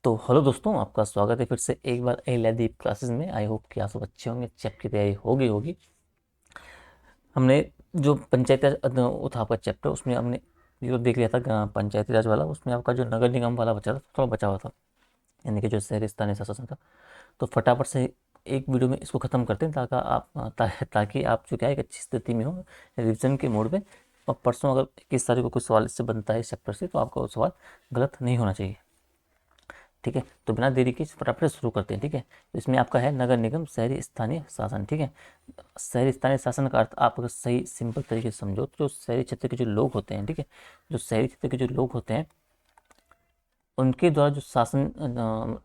तो हेलो दोस्तों, आपका स्वागत है फिर से एक बार अहिल्यादीप क्लासेस में। आई होप कि आप सब अच्छे होंगे, चैप्टर की तैयारी होगी। हमने जो पंचायती राज था आपका चैप्टर, उसमें हमने जो देख लिया था पंचायती राज वाला, उसमें आपका जो नगर निगम वाला बचा था, थोड़ा बचा हुआ था, यानी कि जो शहरी स्थानीय शासन था। तो फटाफट से एक वीडियो में इसको ख़त्म करते हैं ताकि आप जो क्या है एक अच्छी स्थिति में हो रिविजन के मोड में। और परसों अगर 21 तारीख को कोई सवाल इससे बनता है इस चैप्टर से, तो आपका वो सवाल गलत नहीं होना चाहिए। ठीक है, तो बिना देरी के फटाफट से शुरू करते हैं। ठीक है, तो इसमें आपका है नगर निगम शहरी स्थानीय शासन। ठीक है, शहरी स्थानीय शासन का अर्थ आप अगर सही सिंपल तरीके से समझो तो जो शहरी क्षेत्र के जो लोग होते हैं, ठीक है, जो शहरी क्षेत्र के जो लोग होते हैं उनके द्वारा जो शासन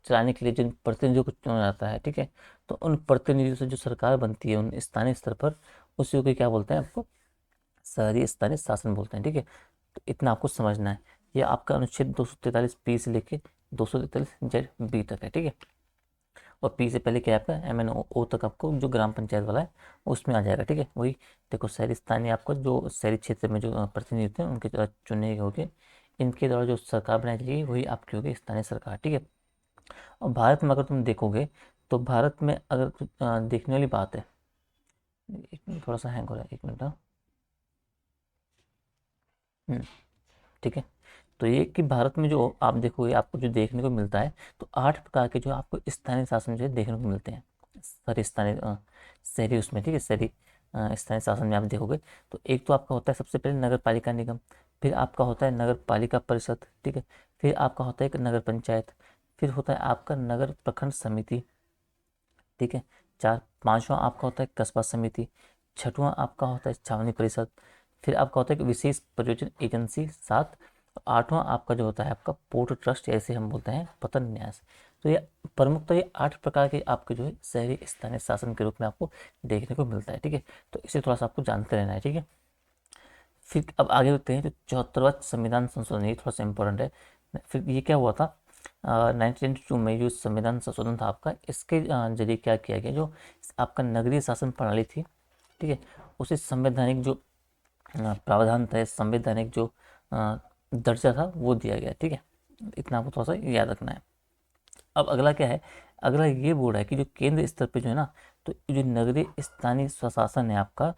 चलाने के लिए जिन प्रतिनिधियों को चुना जाता है, ठीक है, तो उन प्रतिनिधियों से जो सरकार बनती है उन स्थानीय स्तर पर, उसी को क्या बोलते हैं, आपको शहरी स्थानीय शासन बोलते हैं। ठीक है, तो इतना आपको समझना है। ये आपका अनुच्छेद 243 पी से लेके 243 जेड बी तक है। ठीक है, और पी से पहले क्या है आपका एम एन ओ तक, आपको जो ग्राम पंचायत वाला है उसमें आ जाएगा। ठीक है, वही देखो शहरी स्थानीय आपको जो शहरी क्षेत्र में जो प्रतिनिधि होते हैं उनके द्वारा चुने होंगे, इनके द्वारा जो सरकार बनाई जाएगी वही आपकी होगी स्थानीय सरकार। ठीक है, और भारत में अगर तुम देखोगे तो भारत में अगर देखने वाली बात है, एक मिनट थोड़ा सा हैंग हो रहा है, एक मिनट। हाँ, हम्म, ठीक है, तो ये कि भारत में जो आप देखोगे आपको जो देखने को मिलता है, तो 8 प्रकार के जो आपको स्थानीय शासन जो है देखने को मिलते हैं। सारे स्थानीय शहरी उसमें, ठीक है, शहरी स्थानीय शासन में आप देखोगे तो एक तो आपका होता है सबसे पहले नगर पालिका निगम, फिर आपका होता है नगर पालिका परिषद, ठीक है, फिर आपका होता है एक नगर पंचायत, फिर होता है आपका नगर प्रखंड समिति, ठीक है, चार पांचवा आपका होता है कस्बा समिति, छठवां आपका होता है छावनी परिषद, फिर आपका होता है कि विशेष परियोजना एजेंसी सात, आठवां आपका जो होता है आपका पोर्ट ट्रस्ट, ऐसे हम बोलते हैं पतन न्यास। तो ये प्रमुखतः ये 8 प्रकार के आपके जो है शहरी स्थानीय शासन के रूप में आपको देखने को मिलता है। ठीक है, तो इसे थोड़ा सा आपको जानते रहना है। ठीक है, फिर अब आगे बढ़ते हैं, जो 74वां संविधान संशोधन, ये थोड़ा सा इंपॉर्टेंट है। फिर ये क्या हुआ था, 1992 में जो संविधान संशोधन था आपका, इसके जरिए क्या किया गया, जो आपका नगरीय शासन प्रणाली थी, ठीक है, उसे संवैधानिक जो प्रावधान था, संवैधानिक जो दर्जा था वो दिया गया। ठीक है, इतना आपको थोड़ा सा याद रखना है। अब अगला क्या है, अगला ये बोल रहा है कि जो केंद्र स्तर पे जो है ना, तो जो नगरीय स्थानीय स्वशासन है आपका,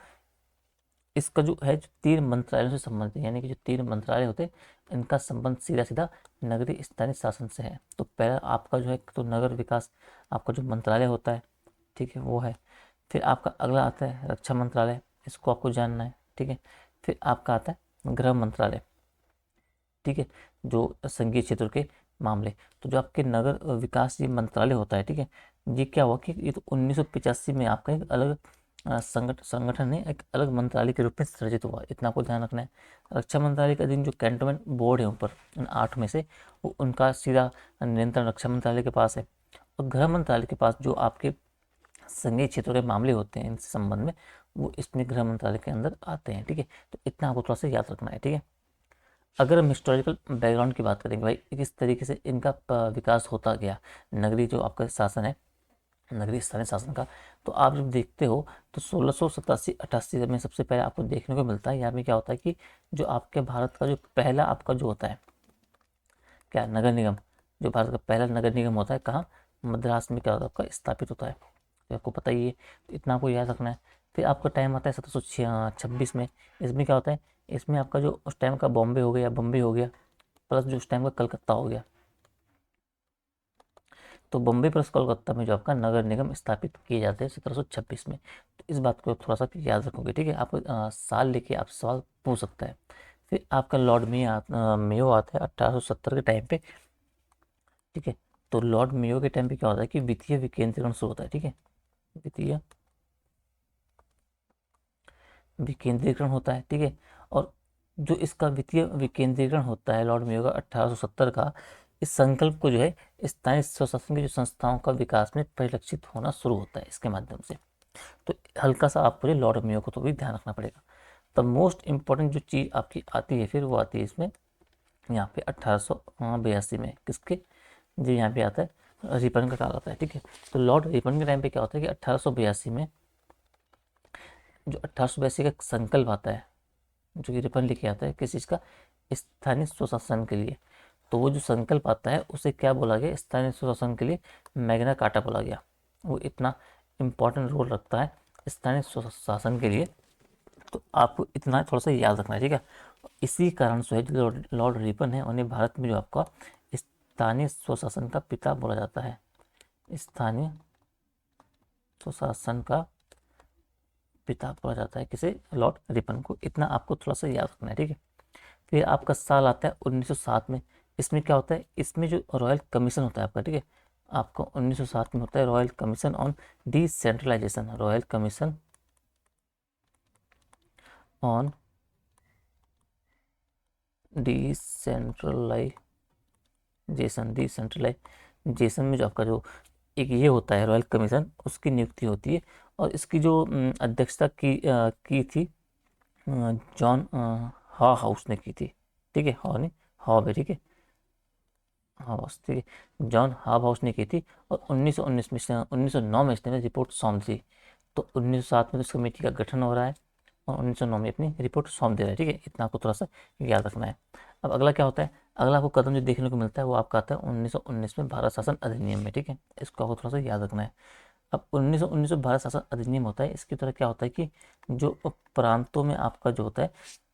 इसका जो है जो 3 मंत्रालयों से संबंधित है, यानी कि जो 3 मंत्रालय होते हैं इनका संबंध सीधा सीधा नगरीय स्थानीय शासन से है। तो पहला आपका जो है तो नगर विकास आपका जो मंत्रालय होता है, ठीक है, वो है। फिर आपका अगला आता है रक्षा मंत्रालय, इसको आपको जानना है। ठीक है, फिर आपका आता है गृह मंत्रालय, ठीक है, जो संघीय क्षेत्र के मामले। तो जो आपके नगर विकास ये मंत्रालय होता है, ठीक है, ये क्या हुआ कि ये तो 1985 में आपका एक अलग संगठन है, एक अलग मंत्रालय के रूप में सृजित हुआ, इतना आपको ध्यान रखना है। रक्षा मंत्रालय का अधीन जो कैंटोनमेंट बोर्ड है ऊपर उन 8 में से, वो उनका सीधा नियंत्रण रक्षा मंत्रालय के पास है। और गृह मंत्रालय के पास जो आपके संघीय क्षेत्रों के मामले होते हैं इनसे संबंध में, वो इसमें गृह मंत्रालय के अंदर आते हैं। ठीक है, तो इतना आपको थोड़ा सा याद रखना है। ठीक है, अगर हम हिस्टोरिकल बैकग्राउंड की बात करेंगे भाई, किस तरीके से इनका विकास होता गया, नगरीय जो आपका शासन है, नगरीय स्थानीय शासन का, तो आप जब देखते हो तो 1687-88 में सबसे पहले आपको देखने को मिलता है। यहाँ पे क्या होता है कि जो आपके भारत का जो पहला आपका जो होता है क्या नगर निगम, जो भारत का पहला नगर निगम होता है कहाँ, मद्रास में क्या होता है आपका स्थापित होता है, तो आपको पता ही है, तो इतना आपको याद रखना है। फिर आपका टाइम आता है 1726 में, इसमें क्या होता है, इसमें आपका जो उस टाइम का बॉम्बे हो गया, बम्बई हो गया, प्लस जो उस टाइम का कलकत्ता हो गया, तो बम्बई प्लस कोलकाता में जो आपका नगर निगम स्थापित किए जाते हैं 1726 में। तो इस बात को थोड़ा सा याद रखोगे। ठीक है, आपको साल लेके आप सवाल पूछ सकता है। फिर आपका लॉर्ड मेयो आता है 1870 के टाइम पे। ठीक है, तो लॉर्ड मेयो के टाइम पे क्या होता है कि वित्तीय विकेंद्रीकरण शुरू होता है। ठीक है, वित्तीय विकेंद्रीकरण होता है। ठीक है, और जो इसका वित्तीय विकेंद्रीकरण होता है लॉर्ड मेयो का 1870 का, इस संकल्प को जो है स्थानीय स्वशासन की जो संस्थाओं का विकास में परिलक्षित होना शुरू होता है इसके माध्यम से। तो हल्का सा आपको लॉर्ड मेयो को तो भी ध्यान रखना पड़ेगा। द मोस्ट इंपॉर्टेंट जो चीज़ आपकी आती है फिर वो आती है इसमें, यहाँ पे 1882 में किसके, जो यहाँ पे आता है रिपन का काल आता है। ठीक है, तो लॉर्ड रिपन के टाइम पे क्या होता है कि 1882 में जो 1882 का संकल्प आता है, जो कि रिपन लेके आता है किस चीज़ का, स्थानीय स्वशासन के लिए। तो वो जो संकल्प आता है उसे क्या बोला गया, स्थानीय स्वशासन के लिए मैग्ना कार्टा बोला गया। वो इतना इम्पोर्टेंट रोल रखता है स्थानीय स्वशासन के लिए, तो आपको इतना थोड़ा सा याद रखना है, ठीक है। इसी कारण से जो लॉर्ड लॉर्ड रिपन है उन्हें भारत में जो आपका स्थानीय स्वशासन का पिता बोला जाता है। स्थानीय स्वशासन का पिता बोला जाता है किसे, लॉर्ड रिपन को। इतना आपको थोड़ा सा याद रखना है, ठीक है। फिर आपका साल आता है 1907 में। इसमें क्या होता है, इसमें जो रॉयल कमीशन होता है आपका, ठीक है, आपका 1907 में होता है royal commission on decentralisation. Royal commission on decentralisation में जो आपका जो एक ये होता है रॉयल कमीशन, उसकी नियुक्ति होती है। और इसकी जो अध्यक्षता की थी जॉन हा हाउस ने की थी, ठीक है। हॉ ने, हॉब है, ठीक है, हाउस, ठीक है, जॉन हाब हाउस ने की थी। और 1919 में 1909 में इसने रिपोर्ट सौंप दी। तो 1907 में तो इस कमेटी का गठन हो रहा है और 1909 में अपनी रिपोर्ट सौंप दे रहा है, ठीक है। इतना आपको थोड़ा सा याद रखना है। अब अगला क्या होता है, अगला आपको कदम जो देखने को मिलता है वो आपका आता है 1919 में भारत शासन अधिनियम में, ठीक है। इसको आपको थोड़ा सा याद रखना है। अब 1919 में भारत शासन अधिनियम होता है, इसकी तरह क्या होता है कि जो प्रांतों में आपका जो होता है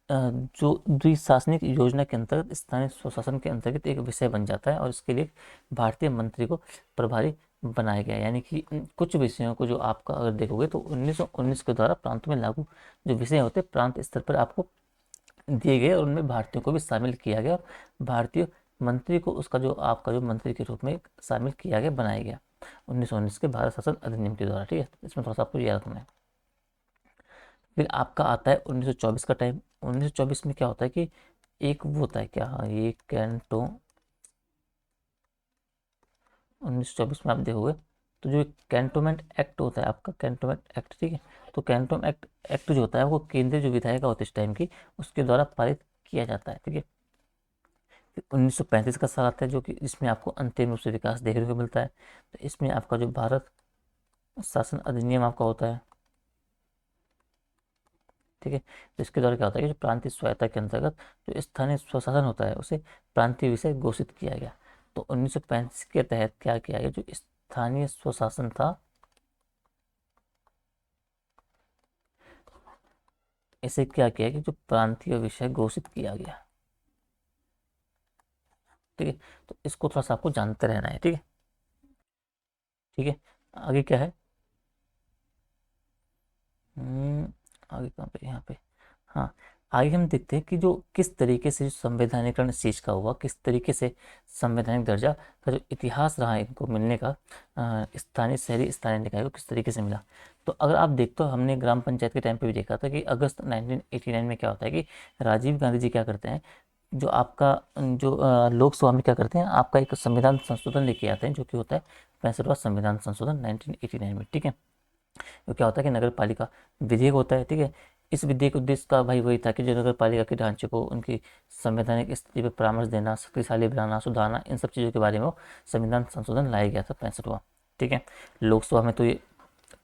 जो द्विशासनिक योजना के अंतर्गत स्थानीय स्वशासन के अंतर्गत एक विषय बन जाता है और इसके लिए भारतीय मंत्री को प्रभारी बनाया गया है। यानी कि कुछ विषयों को जो आपका अगर देखोगे तो 1919 के द्वारा प्रांतों में लागू जो विषय होते हैं प्रांत स्तर पर आपको दिए गए और उनमें भारतीयों को भी शामिल किया गया और भारतीय मंत्री को उसका जो आपका जो मंत्री के रूप में शामिल किया गया, बनाया गया 1919 के भारत शासन अधिनियम के द्वारा, ठीक है। इसमें थोड़ा सा आपको याद रखना है। फिर आपका आता है 1924 का टाइम। 1924 में क्या होता है कि एक वो होता है क्या, हाँ, ये कैंटो 1924 में आप देखोगे तो जो कैंटोनमेंट एक्ट होता है आपका, कैंटोनमेंट एक्ट, ठीक है। तो कैंटोनमेंट एक्ट जो होता है वो केंद्रीय जो विधायिका होती है इस टाइम की, उसके द्वारा पारित किया जाता है, ठीक है। फिर 1935 का साल आता है जो कि इसमें आपको अंतिम रूप से विकास देखने को मिलता है। तो इसमें आपका जो भारत शासन अधिनियम आपका होता है, ठीक है। तो इसके द्वारा क्या होता है कि जो प्रांतीय स्वायत्ता के अंतर्गत जो स्थानीय स्वशासन होता है उसे प्रांतीय विषय घोषित किया गया। तो 1935 के तहत क्या किया गया, जो स्थानीय स्वशासन था इसे क्या किया कि जो प्रांतीय विषय घोषित किया गया, ठीक है। तो इसको थोड़ा सा आपको जानते रहना है, ठीक है, ठीक है। आगे क्या है, हम्म, आगे कहाँ पे, यहाँ पे, हाँ। आगे हम देखते हैं कि जो किस तरीके से संवैधानिकरण इस चीज़ का हुआ, किस तरीके से संवैधानिक दर्जा का जो इतिहास रहा है इनको मिलने का, स्थानीय शहरी स्थानीय निकाय को किस तरीके से मिला। तो अगर आप देखते हो हमने ग्राम पंचायत के टाइम पे भी देखा था कि अगस्त 1989 में क्या होता है कि राजीव गांधी जी क्या करते हैं, जो आपका जो लोकसभा में क्या करते हैं, आपका एक संविधान संशोधन लेके आते हैं जो कि होता है 65वां संविधान संशोधन 1989 में, ठीक है। तो क्या होता है कि नगर पालिका विधेयक होता है, ठीक है। इस विधेयक उद्देश्य का भाई वही था कि जो नगर पालिका के ढांचे को उनकी संवैधानिक स्थिति पर परामर्श देना, शक्तिशाली बनाना, सुधारना, इन सब चीज़ों के बारे में वो संविधान संशोधन लाया गया था 65वां, ठीक है। लोकसभा में तो ये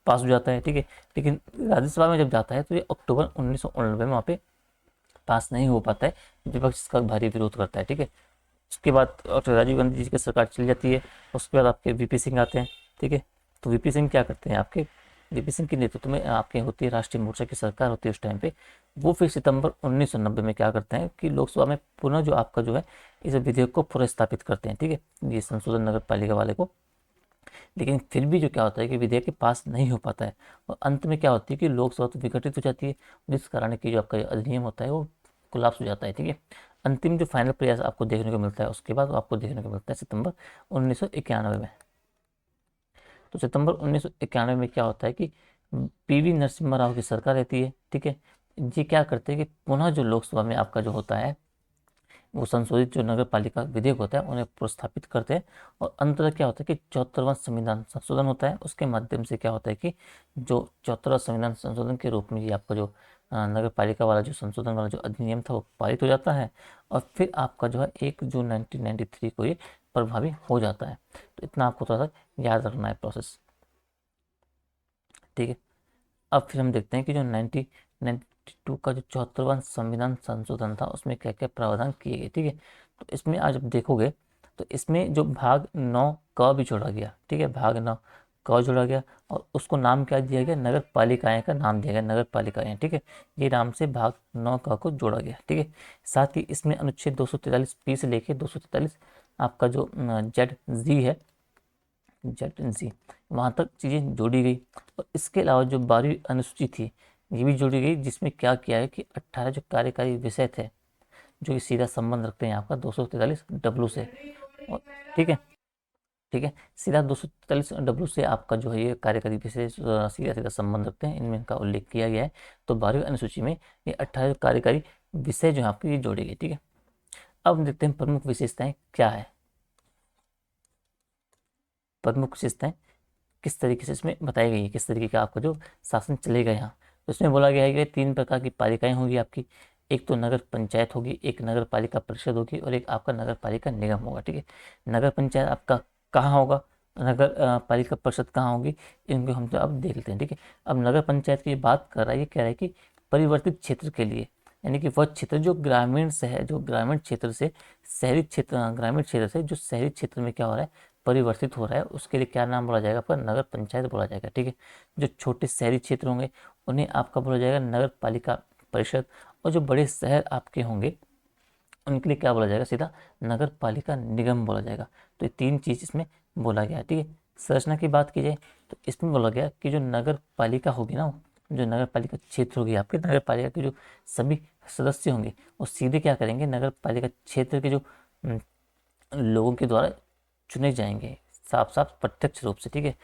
पास हो जाता है, ठीक है। लेकिन राज्यसभा में जब जाता है तो ये अक्टूबर 1989 में वहाँ पे पास नहीं हो पाता है, विपक्ष इसका भारी विरोध करता है, ठीक है। उसके बाद राजीव गांधी जी की सरकार चली जाती है। उसके बाद आपके वीपी सिंह आते हैं, ठीक है। तो वीपी सिंह क्या करते हैं, आपके वीपी सिंह के नेतृत्व में आपके होती है राष्ट्रीय मोर्चा की सरकार होती है उस टाइम पे। वो फिर सितंबर 1990 में क्या करते हैं कि लोकसभा में पुनः जो आपका जो है इस विधेयक को पुनर्स्थापित करते हैं, ठीक है, ये संशोधन नगर पालिका वाले को। लेकिन फिर भी जो क्या होता है कि विधेयक के पास नहीं हो पाता है और अंत में क्या होती है कि लोकसभा तो विघटित हो जाती है, जिस कारण की जो आपका अधिनियम होता है वो कोलाप्स हो जाता है, ठीक है। अंतिम जो फाइनल प्रयास आपको देखने को मिलता है उसके बाद आपको देखने को मिलता है सितंबर 1991 में। तो सितंबर 1991 में क्या होता है कि पीवी नरसिम्हा राव की सरकार रहती है, ठीक है। जी क्या करते हैं कि पुनः जो लोकसभा में आपका जो होता है वो संशोधित जो नगर पालिका विधेयक होता है उन्हें प्रोस्थापित करते हैं। और अंततः क्या होता है कि 74वां संविधान संशोधन होता है, उसके माध्यम से क्या होता है कि जो 74वां संविधान संशोधन के रूप में ये आपका जो नगर पालिका वाला जो संशोधन वाला जो अधिनियम था वो पारित हो जाता है। और फिर आपका जो है 1 जून 1993 को ये प्रभावी हो जाता है। तो इतना आपको थोड़ा सा याद रखना है प्रोसेस, ठीक है। अब फिर हम देखते हैं कि जो 1992 का जो 74वां संविधान संशोधन था उसमें क्या क्या प्रावधान किए गए, ठीक है। तो इसमें आज आप देखोगे तो इसमें जो भाग 9 क भी जोड़ा गया, ठीक है, भाग 9 क जोड़ा गया और उसको नाम क्या दिया गया, नगर पालिकाएं का नाम दिया गया, नगर पालिकाएं, ठीक है, ये नाम से भाग 9 क को जोड़ा गया, ठीक है। साथ ही इसमें अनुच्छेद 243 पी से लेके 243 आपका जो जेड जी है, जेड जी, वहाँ तक चीज़ें जोड़ी गई। और इसके अलावा जो 12वीं अनुसूची थी ये भी जोड़ी गई, जिसमें क्या किया है कि 18 जो कार्यकारी विषय थे जो कि सीधा संबंध रखते हैं आपका 243 डब्लू से, और ठीक है, ठीक है, सीधा 243 डब्लू से आपका जो है ये कार्यकारी विषय सीधा सीधा संबंध रखते हैं, इनमें इनका उल्लेख किया गया है। तो 12वीं अनुसूची में ये 18 कार्यकारी विषय जो है आपके ये जोड़े गए, ठीक है। अब हम देखते हैं प्रमुख विशेषताएं क्या है, प्रमुख विशेषताएं किस तरीके से इसमें बताई गई है, किस तरीके का आपका जो शासन चलेगा यहाँ। तो इसमें बोला गया है कि 3 प्रकार की पालिकाएं होंगी आपकी, एक तो नगर पंचायत होगी, एक नगर पालिका परिषद होगी और एक आपका नगर पालिका निगम होगा, ठीक है। नगर पंचायत आपका कहाँ होगा, नगर पालिका परिषद कहाँ होगी, इनको हम तो अब देख लेते हैं, ठीक है। अब नगर पंचायत की बात कर रहा है, ये कह रहा है कि परिवर्तित क्षेत्र के लिए, यानी कि वह क्षेत्र जो ग्रामीण से है, जो ग्रामीण क्षेत्र से शहरी क्षेत्र, ग्रामीण क्षेत्र से जो शहरी क्षेत्र में क्या हो रहा है, परिवर्तित हो रहा है, उसके लिए क्या नाम बोला जाएगा, आपका नगर पंचायत बोला जाएगा, ठीक है। जो छोटे शहरी क्षेत्र होंगे उन्हें आपका बोला जाएगा नगर पालिका परिषद, और जो बड़े शहर आपके होंगे उनके लिए क्या बोला जाएगा, सीधा नगर पालिका निगम बोला जाएगा। तो ये 3 चीज़ इसमें बोला गया है, ठीक है। संरचना की बात की जाए तो इसमें बोला गया कि जो नगर पालिका होगी ना, जो नगर पालिका क्षेत्र होगी आपके, नगर पालिका के जो सभी सदस्य होंगे वो सीधे क्या करेंगे, नगर पालिका क्षेत्र के जो लोगों के द्वारा चुने जाएंगे, साफ साफ प्रत्यक्ष रूप से, ठीक है।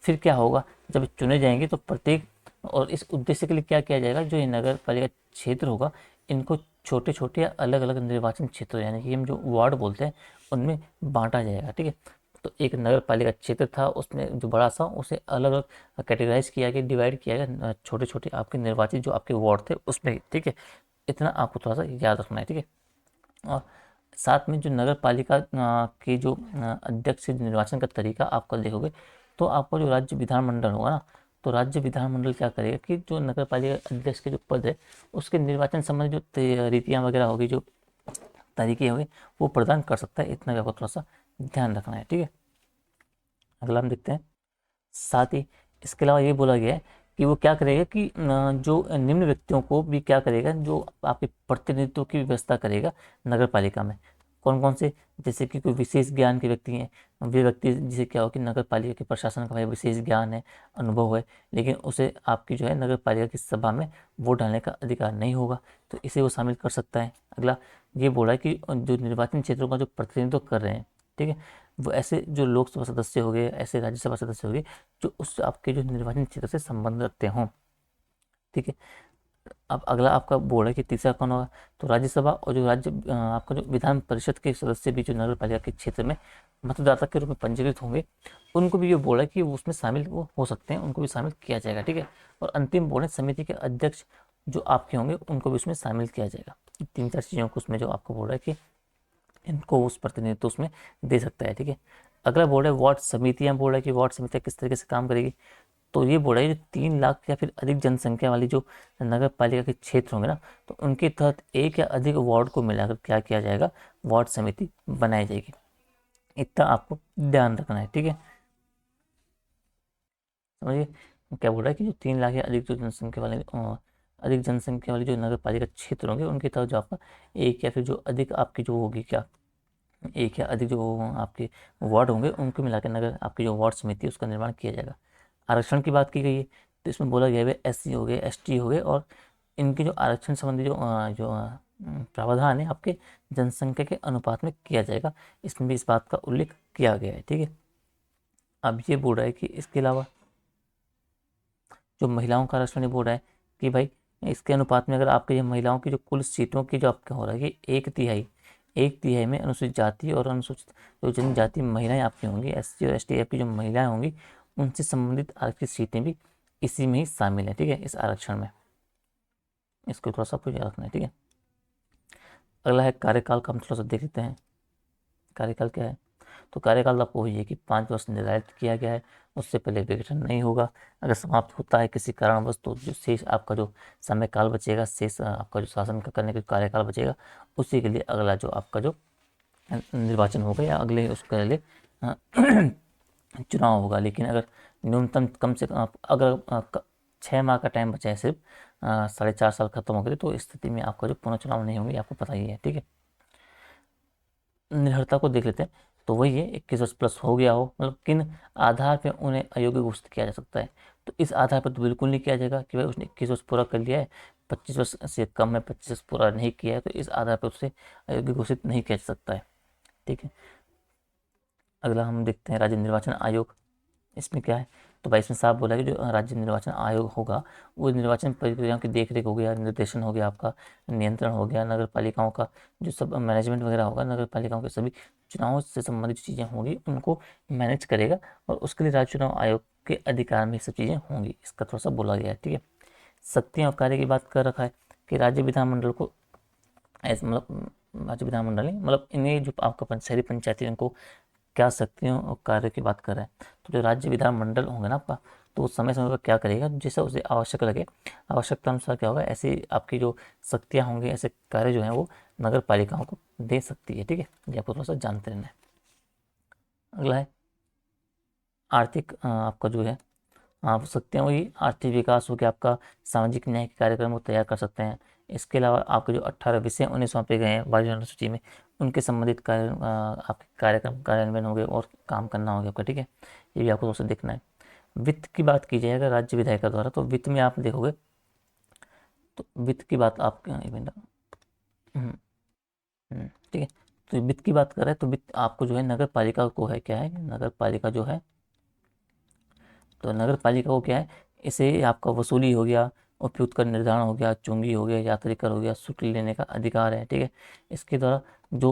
फिर क्या होगा, जब चुने जाएंगे तो प्रत्येक, और इस उद्देश्य के लिए क्या किया जाएगा, जो ये नगर पालिका क्षेत्र होगा इनको छोटे छोटे या अलग अलग निर्वाचन क्षेत्र, यानी कि हम जो वार्ड बोलते हैं उनमें बांटा जाएगा, ठीक है। तो एक नगर पालिका क्षेत्र था, उसमें जो बड़ा सा उसे अलग अलग कैटेगराइज किया गया, डिवाइड किया गया छोटे छोटे आपके निर्वाचित जो आपके वार्ड थे उसमें, ठीक है। इतना आपको थोड़ा सा याद रखना है, ठीक है। और साथ में जो नगर पालिका के जो अध्यक्ष निर्वाचन का तरीका आपका देखोगे तो आपका जो राज्य विधानमंडल होगा ना, तो राज्य विधानमंडल क्या करेगा कि जो नगर पालिका अध्यक्ष के जो पद है उसके निर्वाचन संबंधी जो रीतियाँ वगैरह होगी, जो तरीके होंगे वो प्रदान कर सकता है, इतना भी आपको थोड़ा सा ध्यान रखना है, ठीक है। अगला हम देखते हैं। साथ ही इसके अलावा ये बोला गया है कि वो क्या करेगा कि जो निम्न व्यक्तियों को भी क्या करेगा, जो आपके प्रतिनिधित्व की व्यवस्था करेगा नगर पालिका में। कौन कौन से, जैसे कि कोई विशेष ज्ञान के व्यक्ति हैं, वे व्यक्ति जिसे क्या हो कि नगर पालिका के प्रशासन का भाई विशेष ज्ञान है, अनुभव है, लेकिन उसे आपकी जो है नगर पालिका की सभा में वोट डालने का अधिकार नहीं होगा, तो इसे वो शामिल कर सकता है। अगला ये बोला है कि जो निर्वाचन क्षेत्रों का जो प्रतिनिधित्व कर रहे हैं, ठीक है, वो ऐसे जो लोकसभा सदस्य हो गए, ऐसे राज्यसभा सदस्य हो गए जो उस आपके जो निर्वाचन क्षेत्र से संबंध रखते हों, ठीक है। अब अगला आपका बोर्ड है कि तीसरा कौन होगा, तो राज्यसभा और जो राज्य आपका जो विधान परिषद के सदस्य भी जो नगर पालिका के क्षेत्र में मतदाता के रूप में पंजीकृत होंगे उनको भी ये बोर्ड है कि वो उसमें शामिल वो हो सकते हैं, उनको भी शामिल किया जाएगा, ठीक है। और अंतिम बोर्ड है समिति के अध्यक्ष जो आपके होंगे उनको भी उसमें शामिल किया जाएगा। 3-4 चीज़ों को उसमें जो आपको बोल रहा है कि इनको उस प्रतिनिधित्व उसमें दे सकता है, ठीक है। अगला बोर्ड है वार्ड समितियां, बोर्ड है कि वार्ड समितियां किस तरीके से काम करेगी, तो ये बोर्ड है जो 3 लाख या फिर अधिक जनसंख्या वाली जो नगर पालिका के क्षेत्र होंगे ना, तो उनके तहत एक या अधिक वार्ड को मिलाकर क्या किया जाएगा, वार्ड समिति बनाई जाएगी। इतना आपको ध्यान रखना है, ठीक है। समझिए क्या बोल रहा है कि जो 3 लाख या अधिक जो जनसंख्या वाले अधिक जनसंख्या वाली जो नगर पालिका क्षेत्र होंगे उनके तहत जो आपका एक या फिर जो अधिक आपकी जो होगी क्या, एक या अधिक जो आपके वार्ड होंगे उनको मिला के नगर आपकी जो वार्ड समिति है उसका निर्माण किया जाएगा। आरक्षण की बात की गई है तो इसमें बोला गया है एससी हो गए, एसटी हो गए, और इनके जो आरक्षण संबंधी प्रावधान है आपके जनसंख्या के अनुपात में किया जाएगा, इसमें भी इस बात का उल्लेख किया गया है, ठीक है। अब ये बोल रहा है कि इसके अलावा जो महिलाओं का आरक्षण ये बोल रहा है कि भाई इसके अनुपात में अगर आपके ये महिलाओं की जो कुल सीटों की जो आपका हो रहा है कि 1/3 में अनुसूचित जाति और अनुसूचित जो जनजाति महिलाएं आपकी होंगी, एससी और एसटी की जो महिलाएं होंगी उनसे संबंधित आरक्षित सीटें भी इसी में ही शामिल है, ठीक है, इस आरक्षण में। इसको थोड़ा सा आपको याद रखना है, ठीक है। अगला है कार्यकाल का, हम थोड़ा सा देख लेते हैं कार्यकाल क्या है। तो कार्यकाल आपको वही है कि 5 वर्ष निर्धारित किया गया है, उससे पहले विघटन नहीं होगा। अगर समाप्त होता है किसी कारणवश तो जो शेष आपका जो समय काल बचेगा, शेष आपका जो शासन का करने का कार्यकाल बचेगा, उसी के लिए अगला जो आपका जो निर्वाचन होगा या अगले उसके लिए अ, चुनाव होगा। लेकिन अगर न्यूनतम कम से कम अगर 6 माह का टाइम बचा है सिर्फ, 4.5 साल खत्म हो गए, तो इस स्थिति में आपका जो पुनः चुनाव नहीं होंगे, आपको पता ही है, ठीक है। निर्भरता को देख लेते हैं, तो वही है 21 वर्ष प्लस हो गया हो, मतलब किन आधार पे उन्हें अयोग्य घोषित किया जा सकता है। तो इस आधार पर तो बिल्कुल नहीं किया जाएगा कि भाई उसने 21 वर्ष पूरा कर लिया है, 25 वर्ष से कम है, 25 वर्ष पूरा नहीं किया है, तो इस आधार पर उससे अयोग्य घोषित नहीं किया जा सकता है, ठीक है। अगला हम देखते हैं राज्य निर्वाचन आयोग। इसमें क्या है, तो भाई इसमें साफ बोला है कि जो राज्य निर्वाचन आयोग होगा वो निर्वाचन प्रक्रियाओं की देखरेख हो गया, निर्देशन हो गया, आपका नियंत्रण हो गया, नगर पालिकाओं का जो सब मैनेजमेंट वगैरह होगा, नगर पालिकाओं के सभी चुनावों से संबंधित चीज़ें होंगी उनको मैनेज करेगा, और उसके लिए राज्य चुनाव आयोग के अधिकार में ये सब चीज़ें होंगी, इसका थोड़ा सा बोला गया है, ठीक है। शक्तियाँ और कार्य की बात कर रखा है कि राज्य विधानमंडल को ऐसे मतलब राज्य विधानमंडल नहीं, मतलब इन्हें जो आपका शहरी पंचायती इनको क्या शक्तियों और कार्य की बात कर रहे हैं। तो जो राज्य विधानमंडल होंगे ना आपका, तो वो समय समय पर क्या करेगा, जैसा उसे आवश्यक लगे, आवश्यकता अनुसार क्या होगा, ऐसी आपकी जो शक्तियाँ होंगी, ऐसे कार्य जो हैं वो नगर पालिकाओं को दे सकती है, ठीक है। ये आपको थोड़ा सा जानते रहना है। अगला है आर्थिक, आपका जो है आप सकते हैं वही आर्थिक विकास हो गया, आपका सामाजिक न्याय के कार्यक्रम को तैयार कर सकते हैं। इसके अलावा आपके जो 18 विषय उन्हें सौंपे गए हैं वायुमंडल सूची में, उनके संबंधित आपके कार्यक्रम कार्यान्वयन हो गए और काम करना हो गया आपका, ठीक है। ये भी आपको थोड़ा सा देखना है। वित्त की बात की जाए अगर राज्य विधायिका द्वारा, तो वित्त में आप देखोगे, तो वित्त की बात आप एक मिनट, हम्म, ठीक है। तो वित्त की बात कर रहे हैं, तो वित्त आपको जो है नगर पालिका को है, क्या है, नगर पालिका जो है, तो नगर पालिका को क्या है, इसे आपका वसूली हो गया, उपयुक्त कर निर्धारण हो गया, चुंगी हो गया, यात्री कर हो गया, शुल्क लेने का अधिकार है, ठीक है। इसके द्वारा जो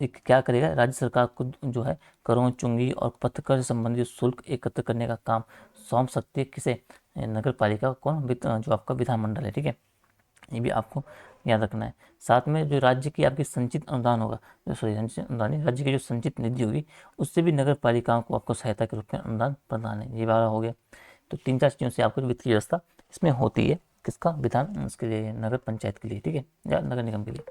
एक क्या करेगा, राज्य सरकार को जो है करों, चुंगी और पथकर से संबंधित शुल्क एकत्र करने का काम सौंप सकती है, किसे, नगर पालिका, कौन, जो आपका विधानमंडल है, ठीक है। ये भी आपको याद रखना है। साथ में जो राज्य की आपकी संचित अनुदान होगा, जो सॉरी संचित अनुदान नहीं, राज्य की जो संचित निधि होगी, उससे भी नगर पालिकाओं को आपको सहायता के रूप में अनुदान प्रदान है, ये वाला हो गया। तो 3-4 चीज़ों से आपको वित्तीय व्यवस्था इसमें होती है, किसका, विधान उसके लिए, नगर पंचायत के लिए, ठीक है, या नगर निगम के लिए।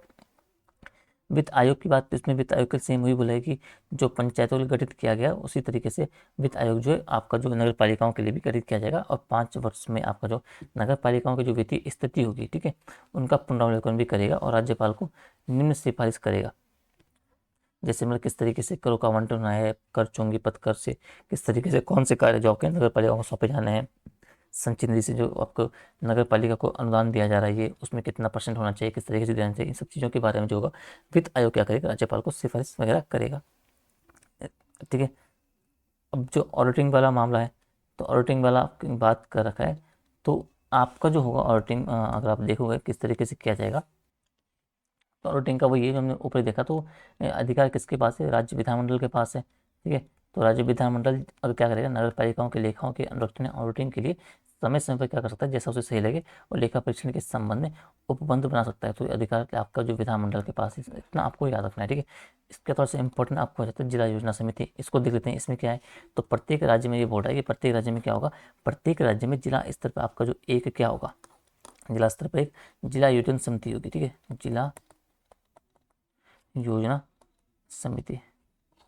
वित्त आयोग की बात, तो इसमें वित्त आयोग के सेम वही बोला है कि जो पंचायतों के लिए गठित किया गया उसी तरीके से वित्त आयोग जो है आपका जो नगर पालिकाओं के लिए भी गठित किया जाएगा, और 5 वर्ष में आपका जो नगर पालिकाओं की जो वित्तीय स्थिति होगी, ठीक है, उनका पुनरावलोकन भी करेगा और राज्यपाल को निम्न सिफारिश करेगा। जैसे मतलब किस तरीके से करों का आवंटन होना है, कर चुंगी पथ कर से किस तरीके से कौन से कार्य जो आपके नगर पालिकाओं को सौंपे जाने हैं, संचित निधि से जो आपको नगर पालिका को अनुदान दिया जा रहा है, ये उसमें कितना परसेंट होना चाहिए, किस तरीके से देना चाहिए, इन सब चीज़ों के बारे में जो होगा वित्त आयोग क्या करेगा, राज्यपाल को सिफारिश वगैरह करेगा, ठीक है। अब जो ऑडिटिंग वाला मामला है, तो ऑडिटिंग वाला आपकी बात कर रखा है, तो आपका जो होगा ऑडिटिंग, अगर आप देखोगे किस तरीके से किया जाएगा, तो ऑडिटिंग का वही है जो हमने ऊपर देखा, तो अधिकार किसके पास है, राज्य विधानमंडल के पास है, ठीक है। तो राज्य विधानमंडल अगर क्या करेगा, नगर पालिकाओं के लेखाओं के अनुरक्षण ऑडिटिंग के लिए समय समय पर क्या कर सकता है, जैसा उसे सही लगे, और लेखा परीक्षण के संबंध में उपबंध बना सकता है। तो ये अधिकार आपका जो विधानमंडल के पास है, इतना आपको याद रखना है, ठीक है। इसके थोड़ा सा इंपॉर्टेंट आपको हो जाता है जिला योजना समिति, इसको देख लेते हैं। इसमें क्या है, तो प्रत्येक राज्य में ये बोल रहा है कि प्रत्येक राज्य में क्या होगा, प्रत्येक राज्य में जिला स्तर पर आपका जो एक क्या होगा, जिला स्तर पर एक जिला योजना समिति होगी, ठीक है, जिला योजना समिति,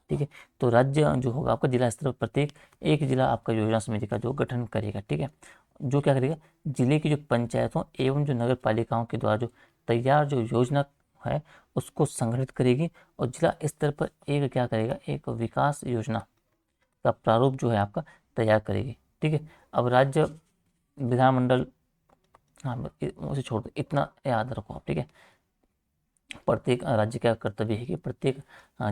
ठीक है। तो राज्य जो होगा आपका जिला स्तर पर प्रत्येक एक जिला आपका योजना समिति का जो गठन करेगा, ठीक है, जो क्या करेगा, जिले की जो पंचायतों एवं जो नगर पालिकाओं के द्वारा जो तैयार जो योजना है उसको संगठित करेगी, और जिला स्तर पर एक क्या करेगा, एक विकास योजना का प्रारूप जो है आपका तैयार करेगी, ठीक है। अब राज्य विधानमंडल, हाँ उसे छोड़ दो, इतना याद रखो आप, ठीक है। प्रत्येक राज्य का कर्तव्य है कि प्रत्येक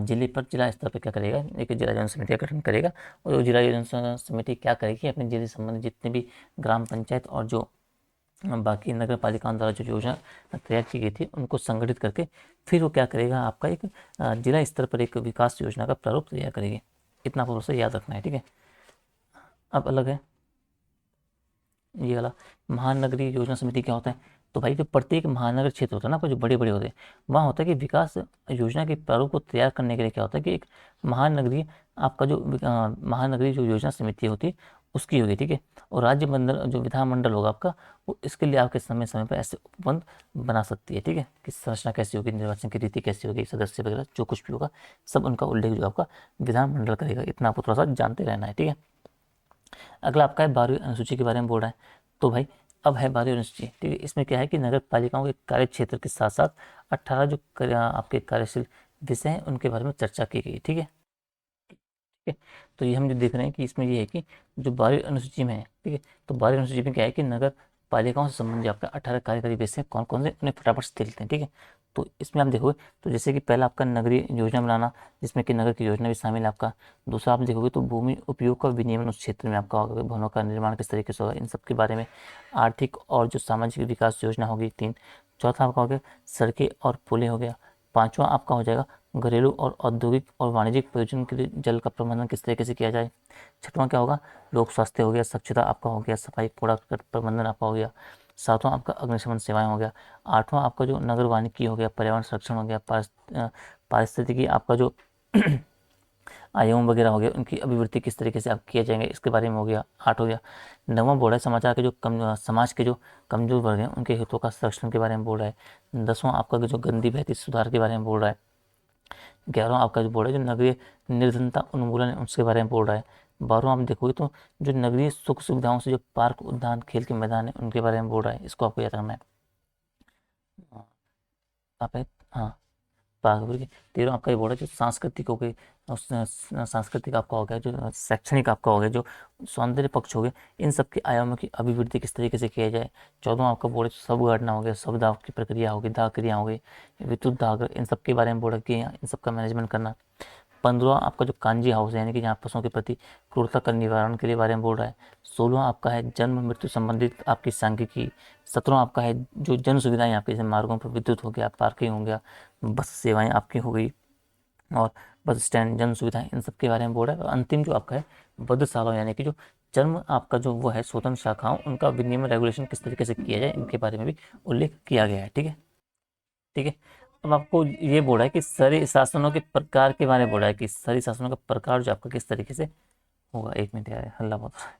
जिले पर, जिला स्तर पर क्या करेगा, एक जिला योजना समिति का गठन करेगा, और वो जिला योजना समिति क्या करेगी, अपने जिले से संबंधित जितने भी ग्राम पंचायत और जो बाकी नगर पालिकाओं द्वारा जो योजना तैयार की गई थी उनको संगठित करके फिर वो क्या करेगा, आपका एक जिला स्तर पर एक विकास योजना का प्रारूप तैयार करेगी। इतना आपको से याद रखना है, ठीक है। अब अलग है ये वाला महानगरीय योजना समिति, क्या होता है, तो भाई जो प्रत्येक महानगर क्षेत्र होता है ना, आपको जो बड़े बड़े होते हैं, वहाँ होता है कि विकास योजना के प्रारूप को तैयार करने के लिए क्या होता है कि एक महानगरीय आपका जो महानगरीय जो योजना समिति होती है उसकी होगी, ठीक है। और राज्य मंडल जो विधानमंडल होगा आपका, वो इसके लिए आपके समय समय पर ऐसे उपबंध बना सकती है, ठीक है, कि संरचना कैसी होगी, निर्वाचन की रीति कैसी होगी, सदस्य वगैरह जो कुछ भी होगा सब उनका उल्लेख जो आपका विधानमंडल करेगा। इतना आपको थोड़ा सा जानते रहना है, ठीक है। अगला आपका है 12वीं अनुसूची के बारे में बोल रहा है। तो भाई अब है 12वीं अनुसूची, ठीक है। इसमें क्या है कि नगर पालिकाओं के कार्य क्षेत्र के साथ साथ 18 जो आपके कार्यशील विषय हैं उनके बारे में चर्चा की गई, ठीक है। ठीक है, तो ये हम जो देख रहे हैं कि इसमें ये है कि जो 12वीं अनुसूची में है, ठीक है, तो 12वीं अनुसूची में क्या है कि नगर पालिकाओं से संबंधित आपका 18 कार्यकारी विषय कौन कौन से, उन्हें फटाफट से देख लेते हैं, ठीक है। तो इसमें आप देखोगे तो जैसे कि पहला आपका नगरीय योजना बनाना, जिसमें कि नगर की योजना भी शामिल है आपका। दूसरा आप देखोगे तो भूमि उपयोग का विनियमन उस क्षेत्र में आपका होगा, भवनों का निर्माण किस तरीके से होगा, इन सब के बारे में। आर्थिक और जो सामाजिक विकास योजना होगी 3। चौथा आपका हो गया सड़कें और पुलें हो गया। पाँचवा आपका हो जाएगा घरेलू और औद्योगिक और वाणिज्यिक प्रयोजन के लिए जल का प्रबंधन किस तरीके से किया जाए। छठवां क्या होगा, लोक स्वास्थ्य हो गया, स्वच्छता आपका हो गया, सफाई कूड़ा प्रबंधन आपका हो गया। सातवां आपका अग्निशमन सेवाएं हो गया। आठवां आपका जो नगर वानिकी हो गया, पर्यावरण संरक्षण हो गया, पारिस्थितिकी आपका जो आयाम वगैरह हो गया, उनकी अभिवृद्धि किस तरीके से आप किए जाएंगे इसके बारे में हो गया, 8 हो गया। नौवां बोल रहा है समाचार के जो समाज के जो कमजोर वर्ग हैं उनके हितों का संरक्षण के बारे में बोल रहा है। 10वां आपका जो गंदी बहती सुधार के बारे में बोल रहा है। 11वां आपका जो बोल रहा है जो नगरीय निर्धनता उन्मूलन है उसके बारे में बोल रहा है। 12वां आप देखोगे तो जो नगरीय सुख सुविधाओं से जो पार्क उद्यान खेल के मैदान है उनके बारे में बोल रहा है, इसको आपको याद रखना है। हाँ, आप है, हाँ, पागल की। 13वां आपका ये बोल रहा है जो सांस्कृतिक हो गई, सांस्कृतिक आपका हो गया, जो शैक्षणिक आपका हो गया, जो सौंदर्य पक्ष हो गए, इन सब के आयामों की अभिवृद्धि किस तरीके से किया जाए। 14वां आपका बोल रहा है सब गणना हो गया, सब दाव की प्रक्रिया होगी, दाह क्रिया हो गई, विद्युत दाह, इन सब के बारे में बोल रहा है कि इन सब का मैनेजमेंट करना। 15वां आपका जो कांजी हाउस है यानी कि जहाँ पशुओं के प्रति क्रूरता का निवारण के लिए बारे में बोल रहा है। 16वां आपका है जन्म मृत्यु संबंधित आपकी सांख्यिकी। 17वां आपका है जो जन सुविधाएं आपकी, जैसे मार्गों पर विद्युत हो गया, पार्किंग हो गया, बस सेवाएं आपकी हो गई, और बस स्टैंड जन सुविधाएं, इन सब के बारे में बोल रहा है। और अंतिम जो आपका है बद्धशाला यानी कि जो चर्म आपका जो वो है स्वतंत्र शाखाओं, उनका विनियमन रेगुलेशन किस तरीके से किया जाए इनके बारे में भी उल्लेख किया गया है, ठीक है। ठीक है, अब आपको ये बोल रहा है कि सरी शासनों के प्रकार के बारे में बोल रहा है कि सरी शासनों का प्रकार जो आपका किस तरीके से होगा। 1 मिनट यार, हल्ला बहुत हो रहा है।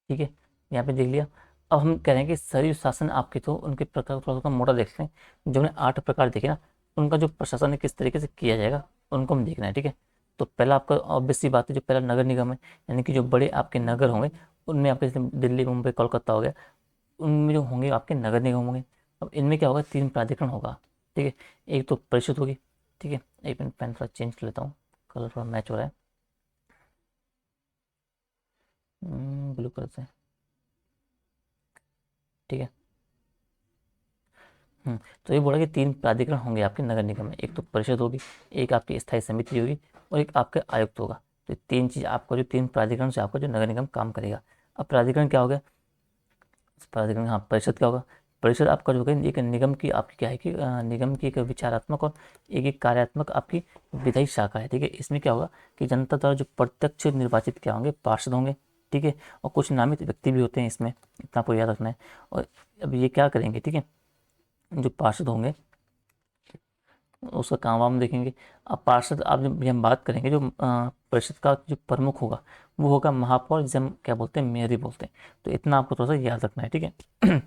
ठीक है, यहाँ पे देख लिया। अब हम कह रहे हैं कि सरी शासन आपके, तो उनके प्रकार को थोड़ा सा मोटा देखते हैं। जो हमने 8 प्रकार देखे ना, उनका जो प्रशासन है किस तरीके से किया जाएगा उनको हम देखना है, ठीक है। तो पहला आपका ऑब्वियस सी बात है, जो पहला नगर निगम है, यानी कि जो बड़े आपके नगर होंगे उनमें आपके जैसे दिल्ली मुंबई कोलकाता हो गया, उनमें जो होंगे आपके नगर निगम होंगे। अब इनमें क्या होगा, 3 प्राधिकरण होगा, ठीक है। एक तो परिषद होगी, ठीक है। एक मिनट पेन थोड़ा चेंज कर लेता हूँ, कलर थोड़ा मैच हो रहा है, ब्लू कलर से, ठीक है। तो ये बोला कि 3 प्राधिकरण होंगे आपके नगर निगम में, एक तो परिषद होगी, एक आपकी स्थायी समिति होगी, और एक आपका आयुक्त होगा। तो 3 चीज़ आपका जो 3 प्राधिकरण से आपका जो नगर निगम काम करेगा। अब प्राधिकरण क्या हो गया, प्राधिकरण, हाँ, परिषद क्या होगा, परिषद आपका जो है एक निगम की आपकी क्या है कि निगम की एक विचारात्मक और एक कार्यात्मक आपकी विधायी शाखा है, ठीक है। इसमें क्या होगा कि जनता द्वारा जो प्रत्यक्ष निर्वाचित क्या होंगे, पार्षद होंगे, ठीक है। और कुछ नामित व्यक्ति भी होते हैं इसमें, इतना आपको याद रखना है। और अब ये क्या करेंगे, ठीक है, जो पार्षद होंगे उसका काम वाम देखेंगे। अब पार्षद आप जब हम बात करेंगे, जो परिषद का जो प्रमुख होगा वो होगा महापौर, जिसे हम क्या बोलते हैं, मेयर ही बोलते हैं। तो इतना आपको थोड़ा सा याद रखना है, ठीक है।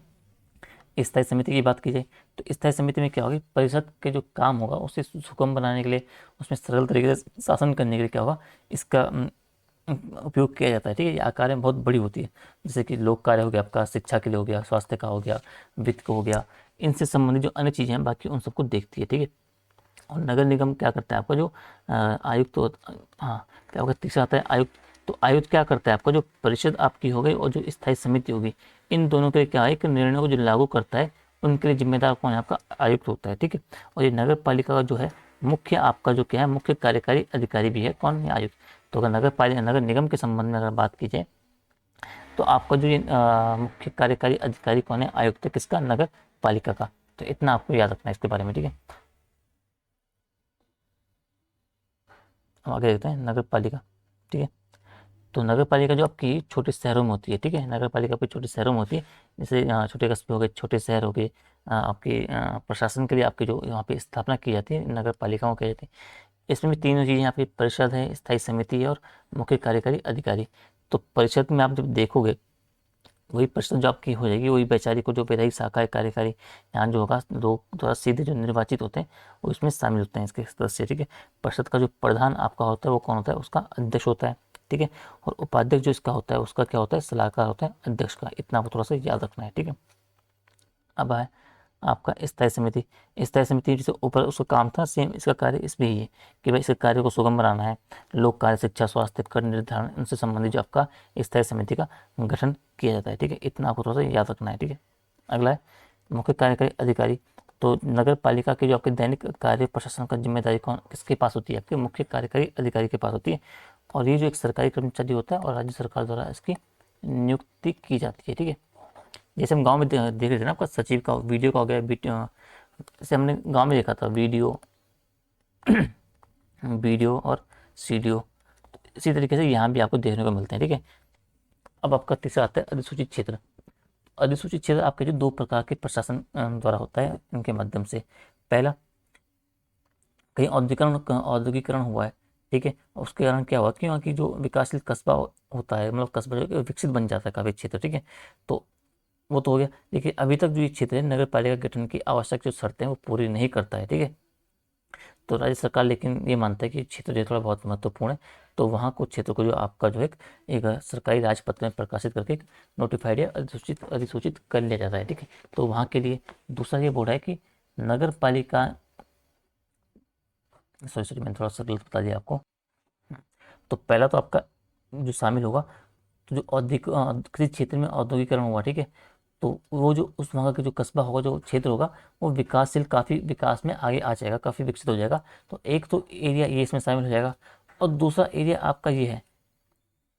स्थायी समिति की बात की जाए तो स्थायी समिति में क्या होगी, परिषद के जो काम होगा उसे सुगम बनाने के लिए, उसमें सरल तरीके से शासन करने के लिए क्या होगा, इसका उपयोग किया जाता है, ठीक है। ये आकार में बहुत बड़ी होती है, जैसे कि लोक कार्य हो गया आपका, शिक्षा के लिए हो गया, स्वास्थ्य का हो गया, वित्त का हो गया, इनसे संबंधित जो अन्य चीज़ें हैं बाकी उन सबको देखती है, ठीक है। और नगर निगम क्या करता है आपका जो आयुक्त हाँ, क्या होगा, तीसरा आता है आयुक्त। तो आयुक्त क्या करता है, आपका जो परिषद आपकी हो गई और जो स्थायी समिति होगी, इन दोनों के लिए क्या है कि निर्णयों को जो लागू करता है उनके लिए जिम्मेदार कौन है, आपका आयुक्त होता है, ठीक है। और ये नगर पालिका का जो है मुख्य आपका जो क्या है, मुख्य कार्यकारी अधिकारी भी है, कौन है, आयुक्त। तो अगर नगर पालिका नगर निगम के संबंध में अगर बात की जाए तो आपका जो ये मुख्य कार्यकारी अधिकारी कौन है, आयुक्त है, किसका, नगर पालिका का। तो इतना आपको याद रखना है इसके बारे में, ठीक है। हम आगे देखते हैं नगर पालिका, ठीक है। तो नगर पालिका जो आपकी छोटे शहरों में होती है, ठीक है, नगर पालिका आपकी छोटे शहरों में होती है, जैसे छोटे कस्बे हो गए, छोटे शहर हो गए, आपके प्रशासन के लिए आपकी जो यहाँ पे स्थापना की जाती है नगर पालिकाओं की जाती है। इसमें भी तीनों चीज़ें, यहाँ पे परिषद है, स्थायी समिति है, और मुख्य कार्यकारी अधिकारी। तो परिषद में आप जब देखोगे वही परिषद जो आपकी हो जाएगी, वही वैचारिक को जो वैधायिक शाखा है कार्यकारी यहाँ जो होगा लोग द्वारा सीधे जो निर्वाचित होते हैं वो इसमें शामिल होते हैं इसके सदस्य, ठीक है। परिषद का जो प्रधान आपका होता है वो कौन होता है, उसका अध्यक्ष होता है, ठीक है। और उपाध्यक्ष जो इसका होता है उसका क्या होता है, सलाहकार होता है अध्यक्ष का। इतना आपको थोड़ा सा याद रखना है, ठीक है। अब है आपका स्थायी समिति। स्थायी समिति जैसे ऊपर उसका काम था, सेम इसका कार्य इसमें ही है कि भाई इसके कार्य को सुगम बनाना है, लोक कार्य, शिक्षा, स्वास्थ्य, कर निर्धारण, इनसे संबंधित जो आपका स्थायी समिति का गठन किया जाता है, ठीक है। इतना आपको थोड़ा सा याद रखना है, ठीक है। अगला है मुख्य कार्यकारी अधिकारी। तो नगर पालिका के जो आपके दैनिक कार्य प्रशासन का जिम्मेदारी कौन किसके पास होती है, आपके मुख्य कार्यकारी अधिकारी के पास होती है। और ये जो एक सरकारी कर्मचारी होता है और राज्य सरकार द्वारा इसकी नियुक्ति की जाती है, ठीक है। जैसे हम गांव में देख रहे थे ना, आपका सचिव का वीडियो का हो गया, जैसे हमने गांव में देखा था वीडियो वीडियो और सीडीओ, इसी तरीके से यहाँ भी आपको देखने को मिलते हैं, ठीक है। अब आपका तीसरा आता है अधिसूचित क्षेत्र। अधिसूचित क्षेत्र आपके जो दो प्रकार के प्रशासन द्वारा होता है इनके माध्यम से। पहला, कहीं औद्योगिकरण हुआ है, ठीक है, उसके कारण क्या हुआ कि वहाँ की जो विकासशील कस्बा होता है, मतलब कस्बा जो विकसित बन जाता है काफ़ी क्षेत्र, ठीक है। तो वो तो हो गया, लेकिन अभी तक जो ये क्षेत्र है नगर पालिका गठन की आवश्यक जो शर्तें हैं वो पूरी नहीं करता है, ठीक है। तो राज्य सरकार लेकिन ये मानता है कि क्षेत्र जो है थोड़ा बहुत महत्वपूर्ण है, तो वहाँ कुछ क्षेत्र को जो आपका जो है एक सरकारी राजपत्र में प्रकाशित करके एक नोटिफाइड या अधिसूचित कर लिया जाता है, ठीक है। तो वहाँ के लिए दूसरा ये बोल रहा है कि नगर पालिका, सॉरी मैंने थोड़ा सा गलत बता दिया आपको। तो पहला तो आपका जो शामिल होगा, तो जो औद्योगिक किसी क्षेत्र में औद्योगिकरण हुआ, ठीक है, तो वो जो उस वहाँ का जो कस्बा होगा, जो क्षेत्र होगा, वो विकासशील, काफ़ी विकास में आगे आ जाएगा, काफ़ी विकसित हो जाएगा। तो एक तो एरिया ये इसमें शामिल हो जाएगा। और दूसरा एरिया आपका ये है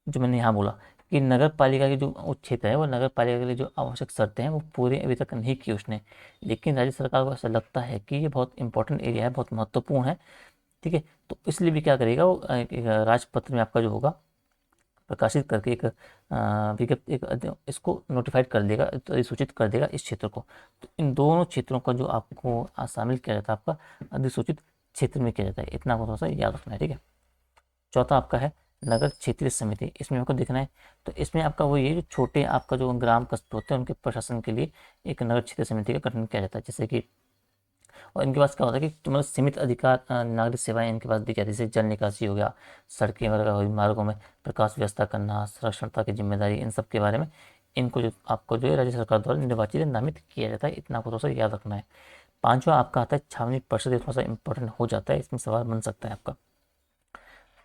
जो मैंने यहाँ बोला कि नगर पालिका की जो वो क्षेत्र है, वो नगर पालिका के लिए जो आवश्यक शर्तें हैं वो पूरी अभी तक नहीं की उसने, लेकिन राज्य सरकार को ऐसा लगता है कि ये बहुत इंपॉर्टेंट एरिया है, बहुत महत्वपूर्ण है, ठीक है। तो इसलिए भी क्या करेगा वो एक राजपत्र में आपका जो होगा प्रकाशित करके एक विज्ञप्ति, एक इसको नोटिफाइड कर देगा, तो अधिसूचित कर देगा इस क्षेत्र को। तो इन दोनों क्षेत्रों का जो आपको शामिल किया जाता है आपका अधिसूचित क्षेत्र में किया जाता है, इतना आपको थोड़ा सा याद रखना है, ठीक है। चौथा आपका है नगर क्षेत्रीय समिति। इसमें आपको देखना है, तो इसमें आपका वो ये जो छोटे आपका जो ग्राम कस्बे होते हैं उनके प्रशासन के लिए एक नगर क्षेत्रीय समिति का गठन किया जाता है। जैसे कि और इनके पास क्या होता है कि मतलब सीमित अधिकार नागरिक सेवाएं इनके पास दी जाती है, जैसे जल निकासी हो गया, सड़कें वगैरह हुई, मार्गों में प्रकाश व्यवस्था करना, साक्षरता की जिम्मेदारी, इन सब के बारे में इनको जो आपको जो है राज्य सरकार द्वारा निर्वाचित नामित किया जाता है, इतना आपको थोड़ा सा याद रखना है। पांचवा आपका आता है छावनी परिषद। ये थोड़ा सा इंपॉर्टेंट हो जाता है, इसमें सवाल बन सकता है आपका।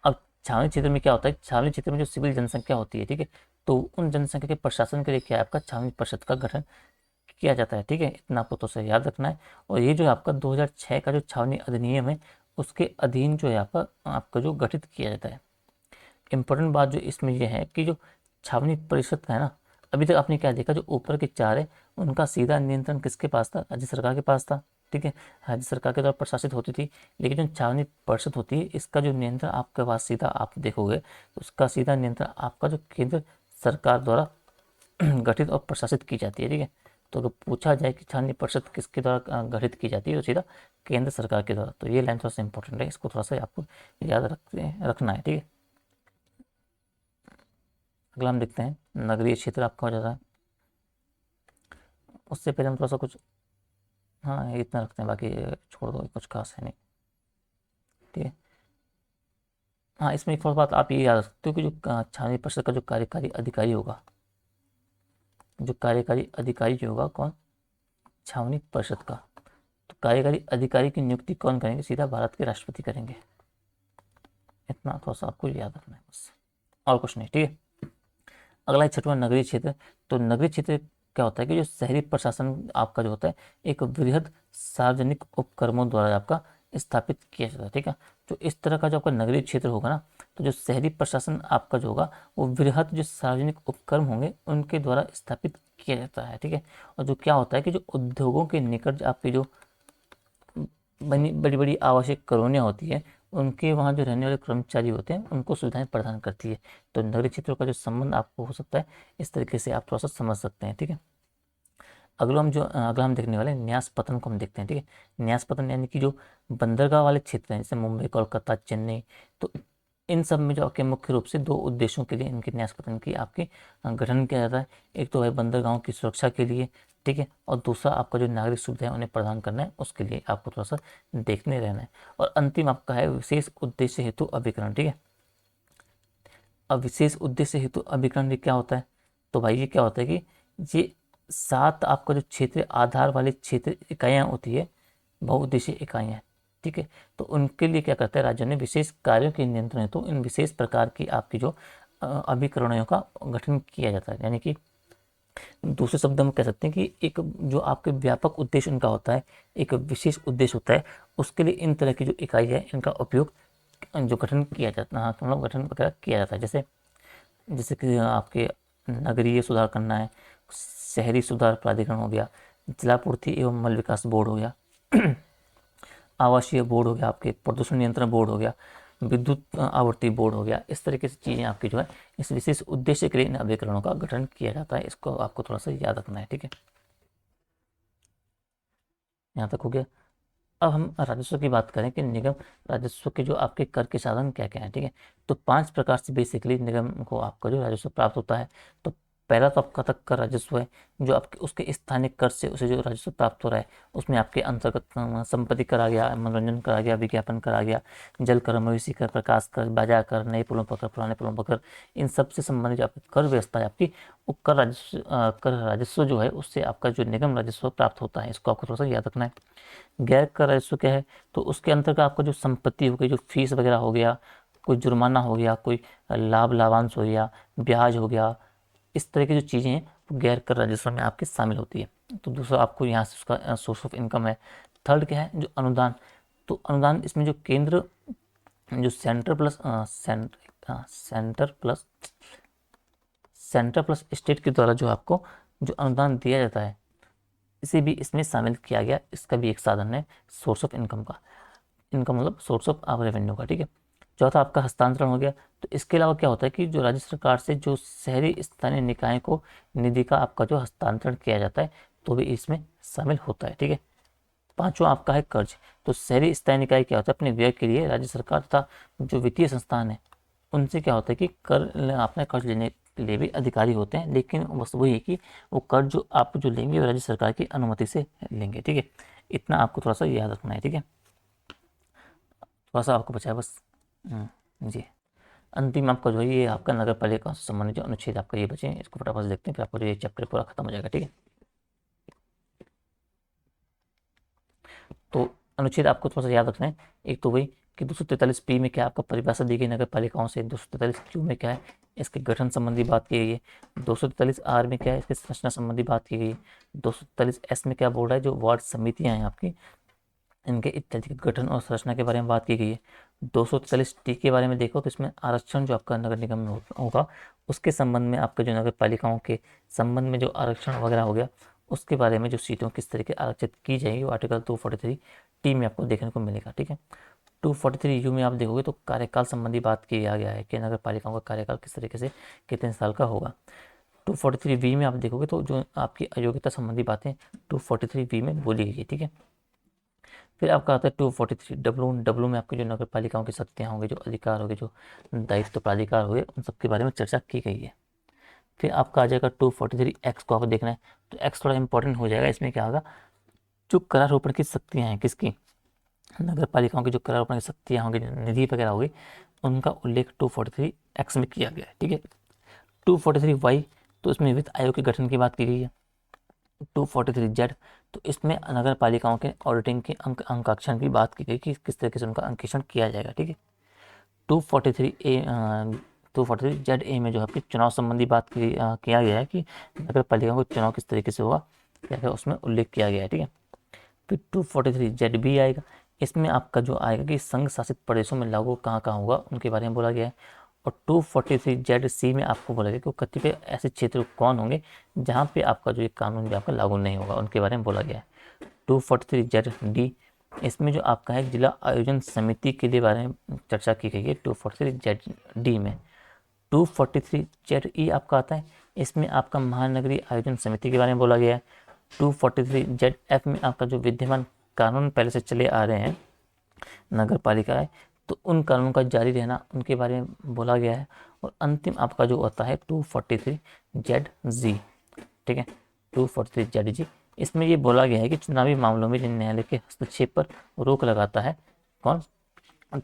अब छावनी क्षेत्र में क्या होता है, छावनी क्षेत्र में जो सिविल जनसंख्या होती है, ठीक है, तो उन जनसंख्या के प्रशासन के लिए क्या है, आपका छावनी परिषद का गठन किया जाता है, ठीक है। इतना आपको तो सही याद रखना है। और ये जो है आपका 2006 का जो छावनी अधिनियम है उसके अधीन जो है आपका आपका जो गठित किया जाता है। इंपॉर्टेंट बात जो इसमें ये है कि जो छावनी परिषद का है ना, अभी तक आपने क्या देखा, जो ऊपर के चार है उनका सीधा नियंत्रण किसके पास था, राज्य सरकार के पास था, ठीक है, राज्य सरकार के द्वारा प्रशासित होती थी। लेकिन जो छावनी परिषद होती है इसका जो नियंत्रण आपके पास सीधा आप देखोगे तो उसका सीधा नियंत्रण आपका जो केंद्र सरकार द्वारा गठित और प्रशासित की जाती है, ठीक है। तो अगर पूछा जाए कि छावनी परिषद किसके द्वारा गठित की जाती है तो सीधा केंद्र सरकार के द्वारा। तो ये लाइन थोड़ा सा इंपॉर्टेंट है, इसको थोड़ा सा आपको याद रखना है, ठीक है। अगला हम देखते हैं नगरीय क्षेत्र आपका हो जाता है। उससे पहले हम थोड़ा सा कुछ, हाँ ये इतना रखते हैं, बाकी छोड़ दो, कुछ खास है नहीं, ठीक है। हाँ इसमें एक और बात आप ये याद रख सकते हो कि जो छावनी परिषद का जो कार्यकारी अधिकारी होगा, जो कार्यकारी अधिकारी जो होगा कौन, छावनी परिषद का, तो कार्यकारी अधिकारी की नियुक्ति कौन करेंगे, सीधा भारत के राष्ट्रपति करेंगे। इतना थोड़ा सा आपको याद रखना है बस, और कुछ नहीं, ठीक है। अगला है छठवां नगरीय क्षेत्र। तो नगरीय क्षेत्र क्या होता है कि जो शहरी प्रशासन आपका जो होता है एक वृहद सार्वजनिक उपक्रमों द्वारा आपका स्थापित किया जाता है, ठीक है। जो इस तरह का जो आपका नगरीय क्षेत्र होगा ना, तो जो शहरी प्रशासन आपका जो होगा वो वृहद जो सार्वजनिक उपक्रम होंगे उनके द्वारा स्थापित किया जाता है, ठीक है। और जो क्या होता है कि जो उद्योगों के निकट आपकी जो बनी बड़ी बड़ी आवश्यक कॉलोनियाँ होती है उनके वहाँ जो रहने वाले कर्मचारी होते हैं उनको सुविधाएं प्रदान करती है। तो नगरीय क्षेत्रों का जो संबंध आपको हो सकता है इस तरीके से आप थोड़ा सा समझ सकते हैं, ठीक है। अगला हम देखने वाले हैं न्यास पतन को हम देखते हैं, ठीक है। न्यास पतन यानी कि जो बंदरगाह वाले क्षेत्र हैं जैसे मुंबई, कोलकाता, चेन्नई, तो इन सब में जो आपके मुख्य रूप से दो उद्देश्यों के लिए इनके न्यास पतन की आपके गठन किया जाता है। एक तो है बंदरगाहों की सुरक्षा के लिए, ठीक है, और दूसरा आपका जो नागरिक सुविधाएं उन्हें प्रदान करना है उसके लिए आपको थोड़ा सा देखने रहना है। और अंतिम आपका है विशेष उद्देश्य हेतु अभिकरण, ठीक है। अब विशेष उद्देश्य हेतु अभिकरण ये क्या होता है? तो भाई ये क्या होता है कि ये 7 आपका जो क्षेत्र आधार वाली क्षेत्र इकाइयाँ होती है, बहुउद्देशीय इकाइयाँ, ठीक है, तो उनके लिए क्या करता है राज्य ने विशेष कार्यों के नियंत्रण हेतु इन विशेष प्रकार की आपकी जो अभिकरणों का गठन किया जाता है। यानी कि दूसरे शब्दों में कह सकते हैं कि एक जो आपके व्यापक उद्देश्य उनका होता है, एक विशेष उद्देश्य होता है, उसके लिए इन तरह की जो इकाई है इनका उपयोग जो गठन किया जाता है, मतलब गठन वगैरह किया जाता है। जैसे जैसे कि आपके नगरीय सुधार करना है, शहरी सुधार प्राधिकरण हो गया, जलापूर्ति एवं मल विकास बोर्ड हो गया, आवासीय बोर्ड हो गया, आपके प्रदूषण नियंत्रण बोर्ड हो गया, विद्युत आपूर्ति बोर्ड हो गया। इस तरीके से चीज़ें आपकी जो है इस विशेष उद्देश्य के लिए इन अभिकरणों का गठन किया जाता है। इसको आपको थोड़ा सा याद रखना है, ठीक है। यहाँ तक हो गया। अब हम राजस्व की बात करें कि निगम राजस्व के जो आपके कर के साधन क्या क्या हैं, ठीक है। तो 5 प्रकार से बेसिकली निगम को आपका जो राजस्व प्राप्त होता है। तो पहला तो आपका तक कर राजस्व है, जो आपके उसके स्थानीय कर से उसे जो राजस्व प्राप्त हो रहा है उसमें आपके अंतर्गत संपत्ति कर आ गया, मनोरंजन कर आ गया, विज्ञापन कर आ गया, जल कर, मवेशी कर, प्रकाश कर, बाजार कर, नए पुलों पर कर, पुराने पुलों पर कर, इन सब से संबंधित जो आपकी कर व्यवस्था है आपकी, वो कर राजस्व जो है उससे आपका जो निगम राजस्व प्राप्त होता है, इसको आपको थोड़ा सा याद रखना है। गैर कर राजस्व क्या है? तो उसके अंतर्गत आपका जो संपत्ति हो गई, जो फीस वगैरह हो गया, कोई जुर्माना हो गया, कोई लाभांश हो गया, ब्याज हो गया, इस तरह की जो चीज़ें हैं वो गैर कर राजस्व में आपके शामिल होती है। तो दूसरा आपको यहाँ से उसका सोर्स ऑफ इनकम है। थर्ड क्या है? जो अनुदान। तो अनुदान इसमें जो केंद्र जो सेंटर प्लस स्टेट के द्वारा जो आपको जो अनुदान दिया जाता है इसे भी इसमें शामिल किया गया। इसका भी एक साधन है सोर्स ऑफ इनकम का। इनकम मतलब सोर्स ऑफ आप रेवेन्यू का, ठीक है। चौथा आपका हस्तांतरण हो गया। तो इसके अलावा क्या होता है कि जो राज्य सरकार से जो शहरी स्थानीय निकाय को निधि का आपका जो हस्तांतरण किया जाता है तो भी इसमें शामिल होता है, ठीक है। पांचवा आपका है कर्ज। तो शहरी स्थानीय निकाय क्या होता है? अपने व्यय के लिए राज्य सरकार तथा जो वित्तीय संस्थान है उनसे क्या होता है कि कर अपने कर्ज लेने के लिए भी अधिकारी होते हैं, लेकिन बस वही है कि वो कर्ज जो आप जो लेंगे वो राज्य सरकार की अनुमति से लेंगे, ठीक है। इतना आपको थोड़ा सा याद रखना है, ठीक है। थोड़ा सा आपको बचा है बस। जी। अंतिम आपका जो है ये आपका नगर पालिका से संबंधित जो अनुच्छेद आपका ये बचे हैं, इसको फटाफट से देखते हैं, फिर आपका जो ये चैप्टर पूरा खत्म हो जाएगा, ठीक है। तो अनुच्छेद आपको थोड़ा सा याद रखना है। एक तो वही कि 243 में क्या आपका परिभाषा दी गई नगर पालिकाओं से, 243 में क्या है इसके गठन संबंधी बात की गई है, 243 में क्या है इसके संरचना संबंधी बात की गई है, 243 में क्या बोल रहा है जो वार्ड समितियां हैं आपकी इनके इत्यादि के गठन और संरचना के बारे में बात की गई है। 243 के बारे में देखो तो इसमें आरक्षण जो आपका नगर निगम में होगा उसके संबंध में आपके जो नगर पालिकाओं के संबंध में जो आरक्षण वगैरह हो गया उसके बारे में जो सीटों किस तरीके आरक्षित की जाएगी वो आर्टिकल 243 में आपको देखने को मिलेगा, ठीक है। 243 में आप देखोगे तो कार्यकाल संबंधी बात किया गया है कि नगर पालिकाओं का कार्यकाल किस तरीके से कितने साल का होगा। 243 में आप देखोगे तो जो आपकी अयोग्यता संबंधी बातें 243 में बोली गई है, ठीक है। फिर आपका आता है 243 में आपके जो नगर पालिकाओं की शक्तियाँ होंगी, जो अधिकार होंगे, जो दायित्व प्राधिकार होंगे, उन सबके बारे में चर्चा की गई है। फिर आपका आ जाएगा 243 को आपको देखना है। तो एक्स थोड़ा इंपॉर्टेंट हो जाएगा। इसमें क्या होगा जो करारोपण की शक्तियाँ हैं किसकी, नगर पालिकाओं की जो करारोपण की शक्तियाँ होंगी, निधि वगैरह होगी, उनका उल्लेख 243 में किया गया है, ठीक है। 243 तो इसमें वित्त आयोग के गठन की बात की गई है। 243 तो इसमें नगर पालिकाओं के ऑडिटिंग के अंकाक्षण की बात की गई कि किस तरीके से उनका अंकेक्षण किया जाएगा, ठीक है। 243 में जो आपकी चुनाव संबंधी बात किया गया है कि नगर पालिकाओं को चुनाव किस तरीके से होगा क्या क्या उसमें उल्लेख किया गया है, ठीक है। फिर 243 आएगा। इसमें आपका जो आएगा कि संघ शासित प्रदेशों में लागू कहाँ कहाँ होगा उनके बारे में बोला गया है। और 243 में आपको बोला गया कि कतिपय ऐसे क्षेत्र कौन होंगे जहाँ पे आपका जो ये कानून भी आपका लागू नहीं होगा उनके बारे में बोला गया है। 243 इसमें जो आपका है जिला आयोजन समिति के लिए बारे में चर्चा की गई है 243 में। 243 आपका आता है, इसमें आपका महानगरीय आयोजन समिति के बारे में बोला गया है। 243 में आपका जो विद्यमान कानून पहले से चले आ रहे हैं नगर पालिका है तो उन कानूनों का जारी रहना उनके बारे में बोला गया है। और अंतिम आपका जो होता है 243 ZG, ठीक है, 243 ZG, इसमें ये बोला गया है कि चुनावी मामलों में न्यायालय के हस्तक्षेप पर रोक लगाता है कौन,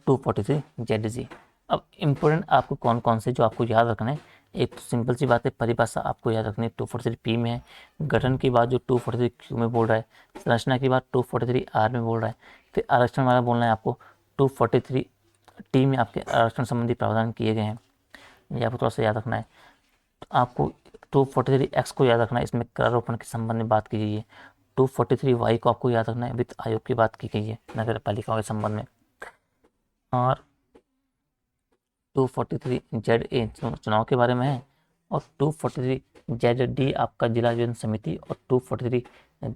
243 ZG। अब इम्पोर्टेंट आपको कौन कौन से जो आपको याद रखना है, एक तो सिंपल सी बात है, परिभाषा आपको याद रखनी है 243 P में है, गठन की बात जो 243 Q में बोल रहा है, संरचना की बात 243 R में बोल रहा है, फिर आरक्षण वाला बोलना है आपको 243 T में आपके आरक्षण संबंधी प्रावधान किए गए हैं, ये आपको थोड़ा सा याद रखना है। तो आपको 243 X को याद रखना है, इसमें करारोपण के संबंध में बात की गई है। 243 Y को आपको याद रखना है, वित्त आयोग की बात की गई है नगर पालिकाओं के संबंध में। और 243 ZA चुनाव के बारे में है, और 243 ZD आपका जिला आयोजन समिति, और 243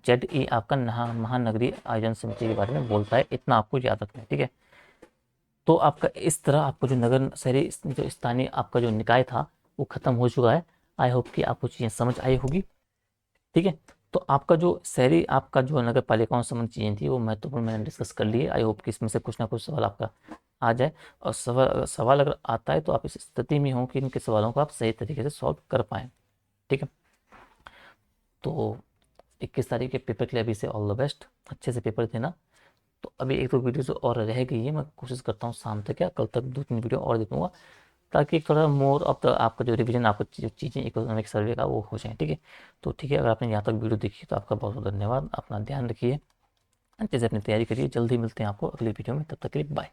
ZE आपका महानगरीय आयोजन समिति के बारे में बोलता है। इतना आपको याद रखना है, ठीक है। तो आपका इस तरह आपको जो नगर शहरी जो स्थानीय आपका जो निकाय था वो खत्म हो चुका है। आई होप कि आपको चीज़ें समझ आई होगी, ठीक है। तो आपका जो शहरी आपका जो नगर पालिकाओं से संबंधित चीज़ें थी वो महत्वपूर्ण मैंने डिस्कस कर ली है। आई होप कि इसमें से कुछ ना कुछ सवाल आपका आ जाए, और सवाल अगर आता है तो आप इस स्थिति में हो कि इनके सवालों को आप सही तरीके से सॉल्व कर पाएँ, ठीक है। तो 21 तारीख के पेपर के लिए अभी से ऑल द बेस्ट, अच्छे से पेपर देना। तो अभी एक दो वीडियो और रह गई है, मैं कोशिश करता हूँ शाम तक या कल तक 2-3 वीडियो और दे दूँगा, ताकि एक थोड़ा मोर ऑफ द आपका जो रिवीजन आपको जो चीज़ें इकोनॉमिक सर्वे का वो हो जाए, ठीक है। तो ठीक है, अगर आपने यहाँ तक वीडियो देखी तो आपका बहुत बहुत धन्यवाद। अपना ध्यान रखिए, अच्छे से अपनी तैयारी करिए। जल्दी मिलते हैं आपको अगली वीडियो में, तब तक के लिए बाय।